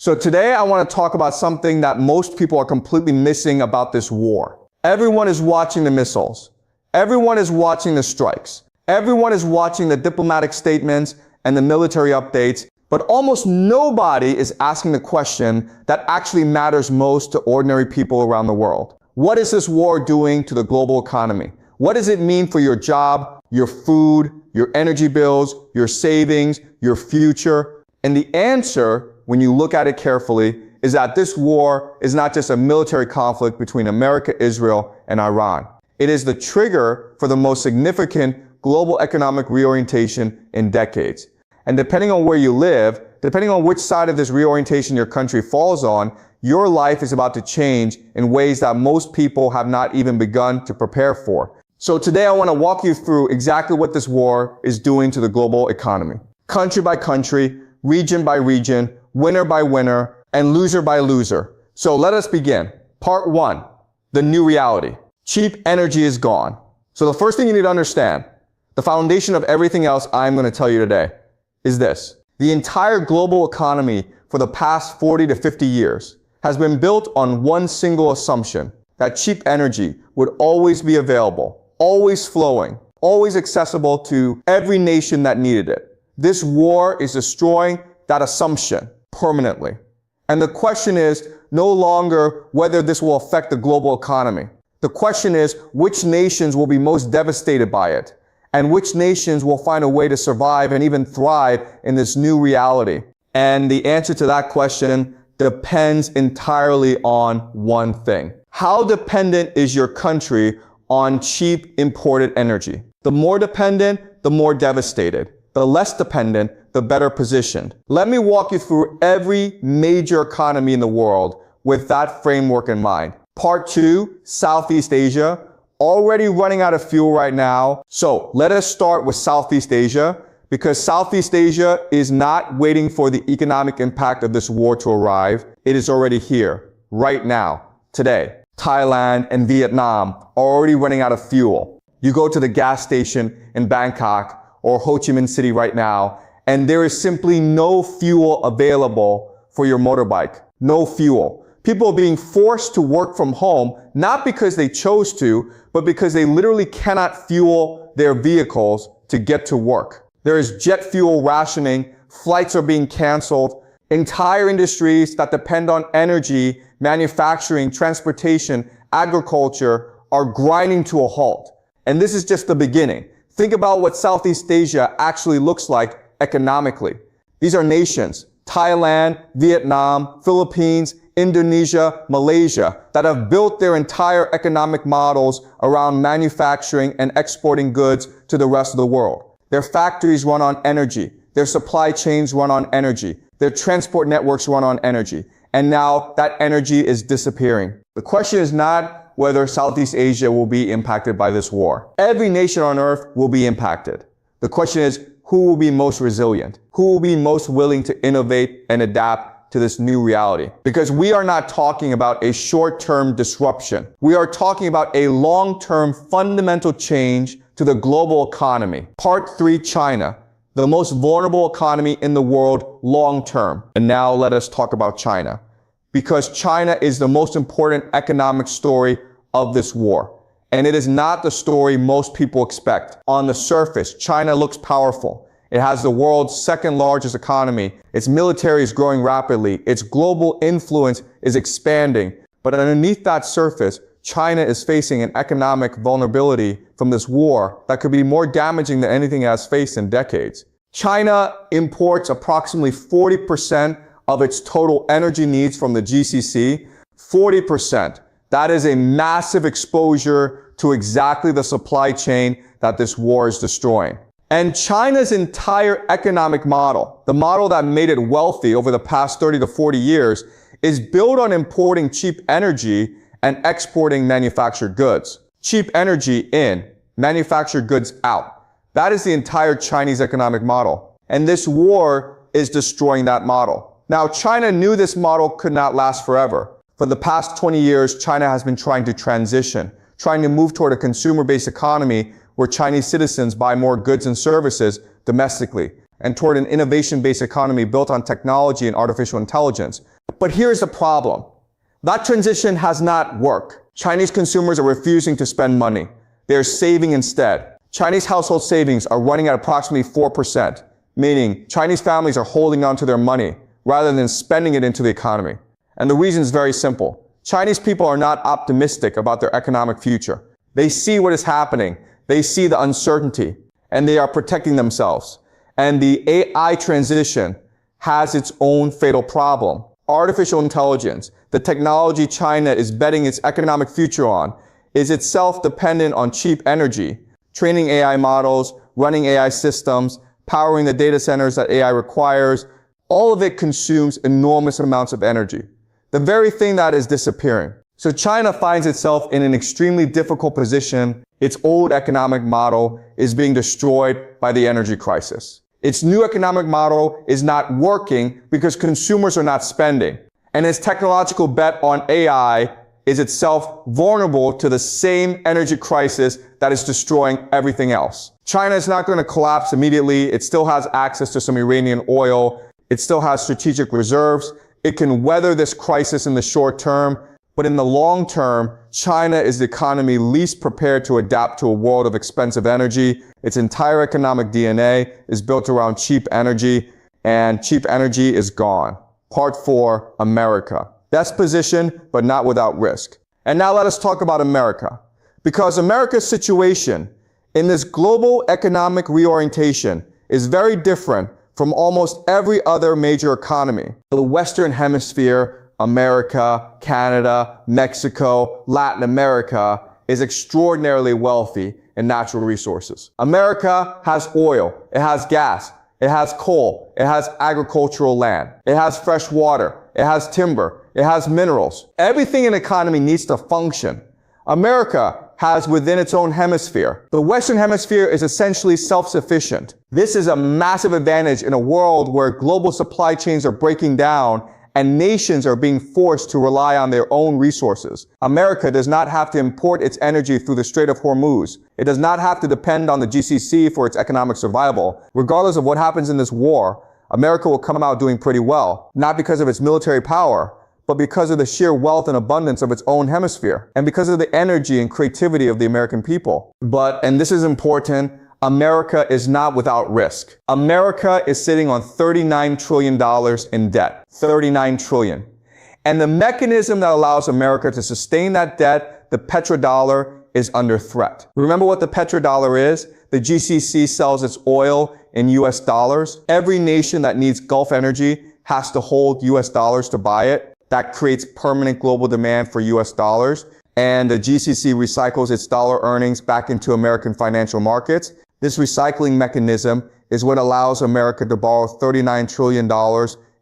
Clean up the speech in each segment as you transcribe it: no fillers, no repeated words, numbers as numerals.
So today I want to talk about something that most people are completely missing about this war. Everyone is watching the missiles. Everyone is watching the strikes. Everyone is watching the diplomatic statements and the military updates, but almost nobody is asking the question that actually matters most to ordinary people around the world. What is this war doing to the global economy? What does it mean for your job, your food, your energy bills, your savings, your future? And the answer, when you look at it carefully, is that this war is not just a military conflict between America, Israel, and Iran. It is the trigger for the most significant global economic reorientation in decades. And depending on where you live, depending on which side of this reorientation your country falls on, your life is about to change in ways that most people have not even begun to prepare for. So today I want to walk you through exactly what this war is doing to the global economy. Country by country, region by region, winner by winner, and loser by loser. So let us begin. Part 1, the new reality. Cheap energy is gone. So the first thing you need to understand, the foundation of everything else I'm going to tell you today, is this. The entire global economy for the past 40 to 50 years has been built on one single assumption, that cheap energy would always be available, always flowing, always accessible to every nation that needed it. This war is destroying that assumption permanently. And the question is no longer whether this will affect the global economy. The question is which nations will be most devastated by it, and which nations will find a way to survive and even thrive in this new reality. And the answer to that question depends entirely on one thing. How dependent is your country on cheap imported energy? The more dependent, the more devastated. The less dependent, the better positioned. Let me walk you through every major economy in the world with that framework in mind. Part 2, Southeast Asia, already running out of fuel right now. So let us start with Southeast Asia, because Southeast Asia is not waiting for the economic impact of this war to arrive. It is already here, right now, today. Thailand and Vietnam are already running out of fuel. You go to the gas station in Bangkok or Ho Chi Minh City right now, and there is simply no fuel available for your motorbike. No fuel. People are being forced to work from home, not because they chose to, but because they literally cannot fuel their vehicles to get to work. There is jet fuel rationing, flights are being canceled, entire industries that depend on energy, manufacturing, transportation, agriculture are grinding to a halt. And this is just the beginning. Think about what Southeast Asia actually looks like economically. These are nations, Thailand, Vietnam, Philippines, Indonesia, Malaysia, that have built their entire economic models around manufacturing and exporting goods to the rest of the world. Their factories run on energy. Their supply chains run on energy. Their transport networks run on energy. And now that energy is disappearing. The question is not whether Southeast Asia will be impacted by this war. Every nation on earth will be impacted. The question is, who will be most resilient? Who will be most willing to innovate and adapt to this new reality? Because we are not talking about a short-term disruption. We are talking about a long-term fundamental change to the global economy. Part 3, China, the most vulnerable economy in the world long-term. And now let us talk about China, because China is the most important economic story of this war. And it is not the story most people expect. On the surface, China looks powerful. It has the world's second largest economy. Its military is growing rapidly. Its global influence is expanding. But underneath that surface, China is facing an economic vulnerability from this war that could be more damaging than anything it has faced in decades. China imports approximately 40% of its total energy needs from the GCC. 40%. That is a massive exposure to exactly the supply chain that this war is destroying. And China's entire economic model, the model that made it wealthy over the past 30 to 40 years, is built on importing cheap energy and exporting manufactured goods. Cheap energy in, manufactured goods out. That is the entire Chinese economic model. And this war is destroying that model. Now, China knew this model could not last forever. For the past 20 years, China has been trying to transition, trying to move toward a consumer-based economy where Chinese citizens buy more goods and services domestically. and toward an innovation-based economy built on technology and artificial intelligence. But here's the problem. That transition has not worked. Chinese consumers are refusing to spend money. They're saving instead. Chinese household savings are running at approximately 4%, meaning Chinese families are holding on to their money rather than spending it into the economy. And the reason is very simple. Chinese people are not optimistic about their economic future. They see what is happening. They see the uncertainty, and they are protecting themselves. And the AI transition has its own fatal problem. Artificial intelligence, the technology China is betting its economic future on, is itself dependent on cheap energy. Training AI models, running AI systems, powering the data centers that AI requires, all of it consumes enormous amounts of energy. The very thing that is disappearing. So China finds itself in an extremely difficult position. Its old economic model is being destroyed by the energy crisis. Its new economic model is not working because consumers are not spending. And its technological bet on AI is itself vulnerable to the same energy crisis that is destroying everything else. China is not going to collapse immediately. It still has access to some Iranian oil. It still has strategic reserves. It can weather this crisis in the short term. But in the long term, China is the economy least prepared to adapt to a world of expensive energy. Its entire economic DNA is built around cheap energy, and cheap energy is gone. Part 4, America. Best position, but not without risk. And now let us talk about America. Because America's situation in this global economic reorientation is very different from almost every other major economy. The Western Hemisphere, America, Canada, Mexico, Latin America is extraordinarily wealthy in natural resources. America has oil, it has gas, it has coal, it has agricultural land, it has fresh water, it has timber, it has minerals. Everything in the economy needs to function. America has within its own hemisphere. The Western Hemisphere is essentially self-sufficient. This is a massive advantage in a world where global supply chains are breaking down and nations are being forced to rely on their own resources. America does not have to import its energy through the Strait of Hormuz. It does not have to depend on the GCC for its economic survival. Regardless of what happens in this war, America will come out doing pretty well, not because of its military power, but because of the sheer wealth and abundance of its own hemisphere, and because of the energy and creativity of the American people. But, and this is important, America is not without risk. America is sitting on $39 trillion in debt. $39 trillion. And the mechanism that allows America to sustain that debt, the petrodollar, is under threat. Remember what the petrodollar is? The GCC sells its oil in US dollars. Every nation that needs Gulf energy has to hold US dollars to buy it. That creates permanent global demand for US dollars. And the GCC recycles its dollar earnings back into American financial markets. This recycling mechanism is what allows America to borrow $39 trillion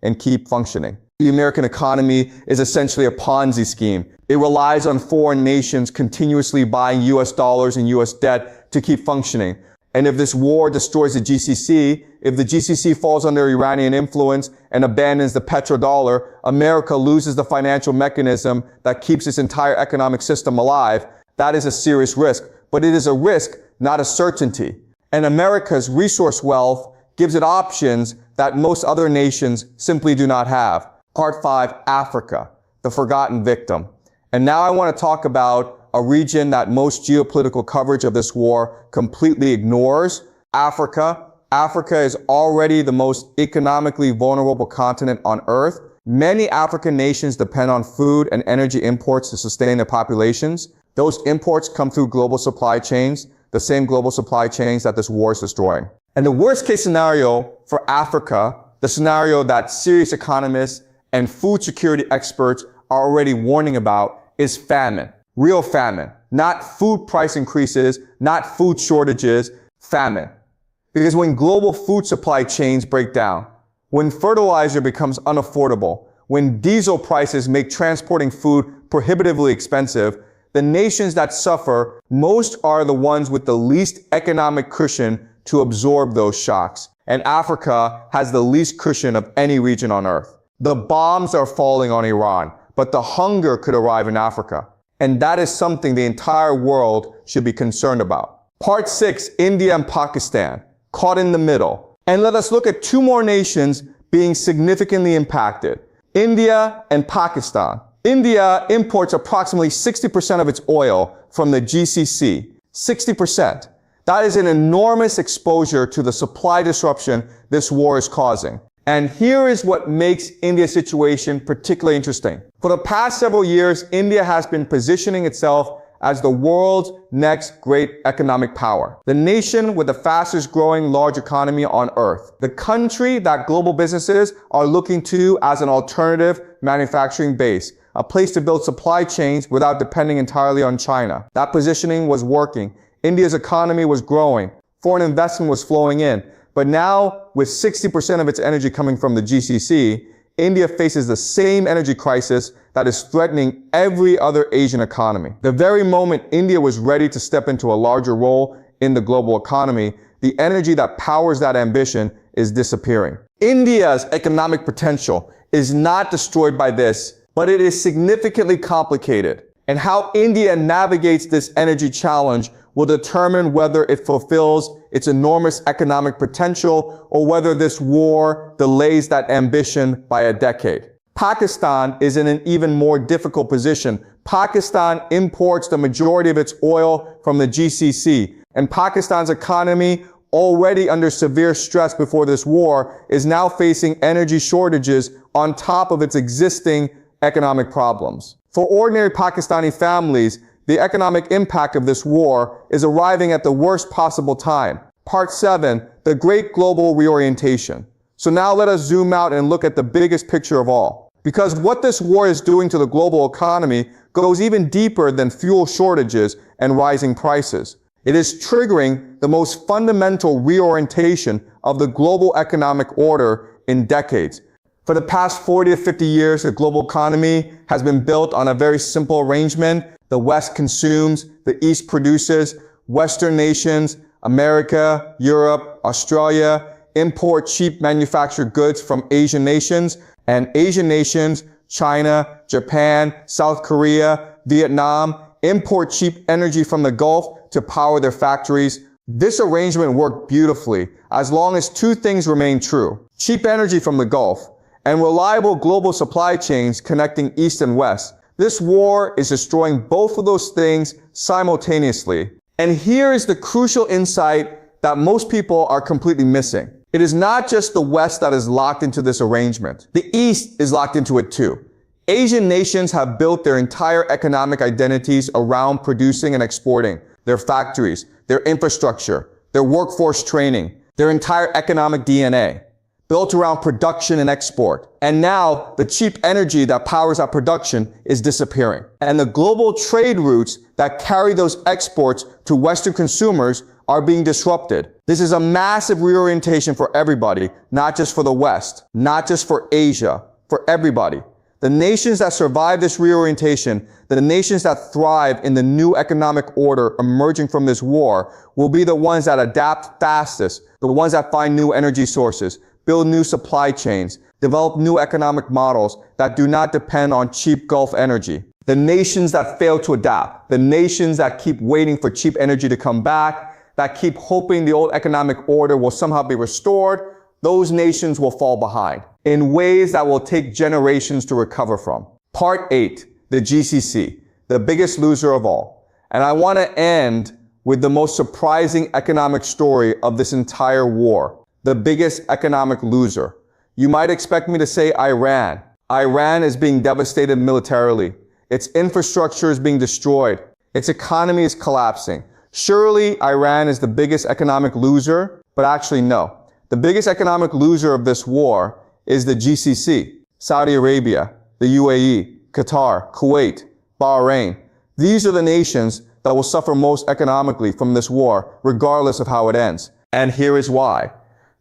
and keep functioning. The American economy is essentially a Ponzi scheme. It relies on foreign nations continuously buying US dollars and US debt to keep functioning. And if this war destroys the GCC, if the GCC falls under Iranian influence and abandons the petrodollar, America loses the financial mechanism that keeps its entire economic system alive. That is a serious risk, but it is a risk, not a certainty. And America's resource wealth gives it options that most other nations simply do not have. Part 5, Africa, the forgotten victim. And now I want to talk about a region that most geopolitical coverage of this war completely ignores. Africa. Africa is already the most economically vulnerable continent on Earth. Many African nations depend on food and energy imports to sustain their populations. Those imports come through global supply chains, the same global supply chains that this war is destroying. And the worst case scenario for Africa, the scenario that serious economists and food security experts are already warning about, is famine. Real famine. Not food price increases, not food shortages, famine. Because when global food supply chains break down, when fertilizer becomes unaffordable, when diesel prices make transporting food prohibitively expensive, the nations that suffer most are the ones with the least economic cushion to absorb those shocks. And Africa has the least cushion of any region on Earth. The bombs are falling on Iran, but the hunger could arrive in Africa. And that is something the entire world should be concerned about. Part 6, India and Pakistan, caught in the middle. And let us look at two more nations being significantly impacted: India and Pakistan. India imports approximately 60% of its oil from the GCC. 60%. That is an enormous exposure to the supply disruption this war is causing. And here is what makes India's situation particularly interesting. For the past several years, India has been positioning itself as the world's next great economic power. The nation with the fastest growing large economy on earth. The country that global businesses are looking to as an alternative manufacturing base. A place to build supply chains without depending entirely on China. That positioning was working. India's economy was growing. Foreign investment was flowing in. But now, with 60% of its energy coming from the GCC, India faces the same energy crisis that is threatening every other Asian economy. The very moment India was ready to step into a larger role in the global economy, the energy that powers that ambition is disappearing. India's economic potential is not destroyed by this, but it is significantly complicated. And how India navigates this energy challenge will determine whether it fulfills its enormous economic potential or whether this war delays that ambition by a decade. Pakistan is in an even more difficult position. Pakistan imports the majority of its oil from the GCC, and Pakistan's economy, already under severe stress before this war, is now facing energy shortages on top of its existing economic problems. For ordinary Pakistani families, the economic impact of this war is arriving at the worst possible time. Part 7, the Great Global Reorientation. So now let us zoom out and look at the biggest picture of all. Because what this war is doing to the global economy goes even deeper than fuel shortages and rising prices. It is triggering the most fundamental reorientation of the global economic order in decades. For the past 40 to 50 years, the global economy has been built on a very simple arrangement. The West consumes, the East produces. Western nations, America, Europe, Australia, import cheap manufactured goods from Asian nations, and Asian nations, China, Japan, South Korea, Vietnam, import cheap energy from the Gulf to power their factories. This arrangement worked beautifully as long as two things remain true: cheap energy from the Gulf and reliable global supply chains connecting East and West. This war is destroying both of those things simultaneously. And here is the crucial insight that most people are completely missing. It is not just the West that is locked into this arrangement. The East is locked into it too. Asian nations have built their entire economic identities around producing and exporting. Their factories, their infrastructure, their workforce training, their entire economic DNA, built around production and export. And now the cheap energy that powers that production is disappearing. And the global trade routes that carry those exports to Western consumers are being disrupted. This is a massive reorientation for everybody, not just for the West, not just for Asia, for everybody. The nations that survive this reorientation, the nations that thrive in the new economic order emerging from this war, will be the ones that adapt fastest, the ones that find new energy sources, build new supply chains, develop new economic models that do not depend on cheap Gulf energy. The nations that fail to adapt, the nations that keep waiting for cheap energy to come back, that keep hoping the old economic order will somehow be restored, those nations will fall behind in ways that will take generations to recover from. Part 8, the GCC, the biggest loser of all. And I want to end with the most surprising economic story of this entire war. The biggest economic loser. You might expect me to say Iran. Iran is being devastated militarily. Its infrastructure is being destroyed. Its economy is collapsing. Surely Iran is the biggest economic loser, but actually no. The biggest economic loser of this war is the GCC, Saudi Arabia, the UAE, Qatar, Kuwait, Bahrain. These are the nations that will suffer most economically from this war, regardless of how it ends. And here is why.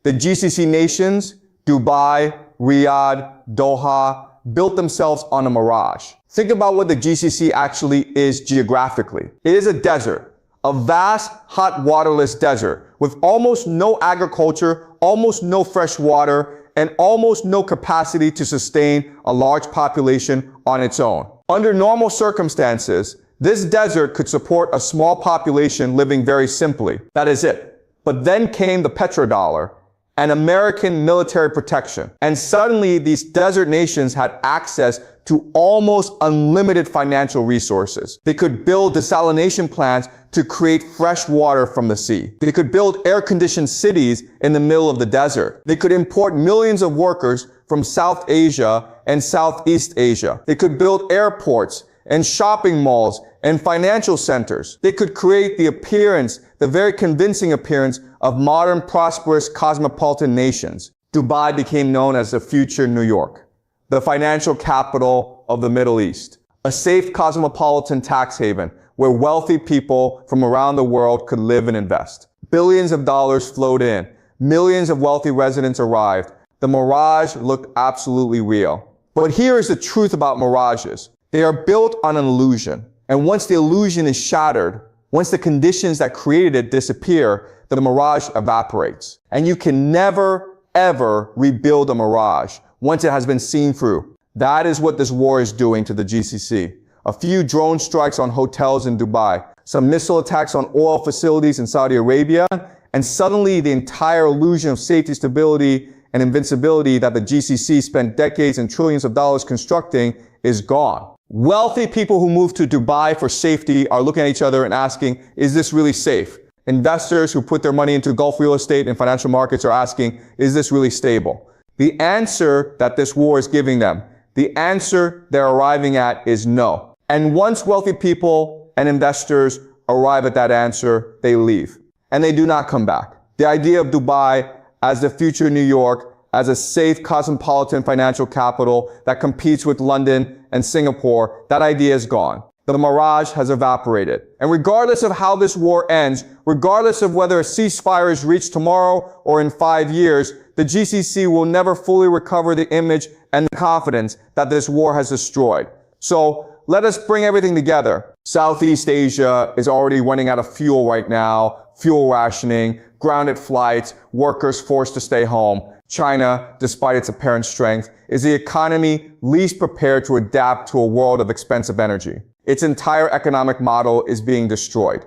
The GCC nations, Dubai, Riyadh, Doha, built themselves on a mirage. Think about what the GCC actually is geographically. It is a desert, a vast, hot, waterless desert with almost no agriculture, almost no fresh water, and almost no capacity to sustain a large population on its own. Under normal circumstances, this desert could support a small population living very simply. That is it. But then came the petrodollar, and American military protection. And suddenly these desert nations had access to almost unlimited financial resources. They could build desalination plants to create fresh water from the sea. They could build air-conditioned cities in the middle of the desert. They could import millions of workers from South Asia and Southeast Asia. They could build airports and shopping malls and financial centers. They could create the appearance, the very convincing appearance of modern, prosperous, cosmopolitan nations. Dubai became known as the future New York, the financial capital of the Middle East, a safe cosmopolitan tax haven where wealthy people from around the world could live and invest. Billions of dollars flowed in. Millions of wealthy residents arrived. The mirage looked absolutely real. But here is the truth about mirages. They are built on an illusion. And once the illusion is shattered, once the conditions that created it disappear, the mirage evaporates. And you can never, ever rebuild a mirage once it has been seen through. That is what this war is doing to the GCC. A few drone strikes on hotels in Dubai, some missile attacks on oil facilities in Saudi Arabia, and suddenly the entire illusion of safety, stability, and invincibility that the GCC spent decades and trillions of dollars constructing is gone. Wealthy people who move to Dubai for safety are looking at each other and asking, is this really safe? Investors who put their money into Gulf real estate and financial markets are asking, is this really stable? The answer that this war is giving them, the answer they're arriving at is no. And once wealthy people and investors arrive at that answer, they leave. And they do not come back. The idea of Dubai as the future New York, as a safe cosmopolitan financial capital that competes with London and Singapore, that idea is gone. The mirage has evaporated. And regardless of how this war ends, regardless of whether a ceasefire is reached tomorrow or in 5 years, the GCC will never fully recover the image and the confidence that this war has destroyed. So let us bring everything together. Southeast Asia is already running out of fuel right now, fuel rationing, grounded flights, workers forced to stay home. China, despite its apparent strength, is the economy least prepared to adapt to a world of expensive energy. Its entire economic model is being destroyed.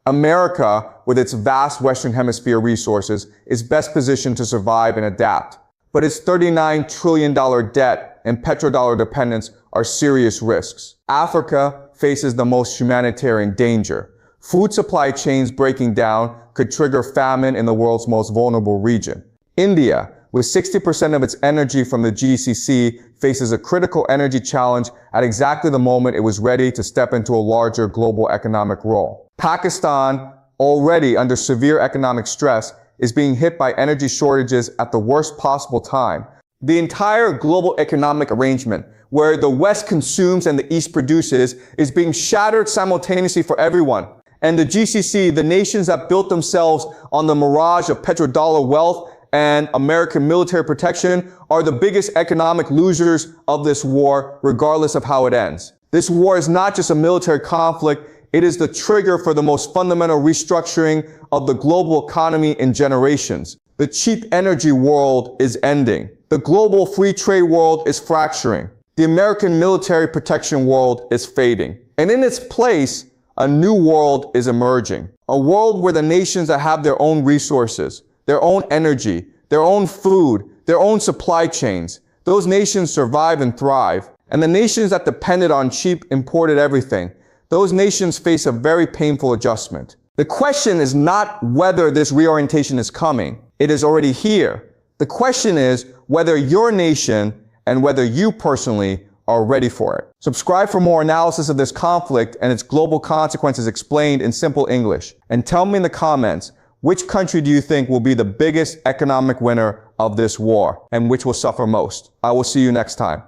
America, with its vast Western Hemisphere resources, is best positioned to survive and adapt. But its $39 trillion debt and petrodollar dependence are serious risks. Africa faces the most humanitarian danger. Food supply chains breaking down could trigger famine in the world's most vulnerable region. India, with 60% of its energy from the GCC, faces a critical energy challenge at exactly the moment it was ready to step into a larger global economic role. Pakistan, already under severe economic stress, is being hit by energy shortages at the worst possible time. The entire global economic arrangement, where the West consumes and the East produces, is being shattered simultaneously for everyone. And the GCC, the nations that built themselves on the mirage of petrodollar wealth and American military protection, are the biggest economic losers of this war, regardless of how it ends. This war is not just a military conflict, it is the trigger for the most fundamental restructuring of the global economy in generations. The cheap energy world is ending. The global free trade world is fracturing. The American military protection world is fading. And in its place, a new world is emerging. A world where the nations that have their own resources, their own energy, their own food, their own supply chains, those nations survive and thrive. And the nations that depended on cheap imported everything, those nations face a very painful adjustment. The question is not whether this reorientation is coming. It is already here. The question is whether your nation and whether you personally are ready for it. Subscribe for more analysis of this conflict and its global consequences explained in simple English. And tell me in the comments, which country do you think will be the biggest economic winner of this war and which will suffer most? I will see you next time.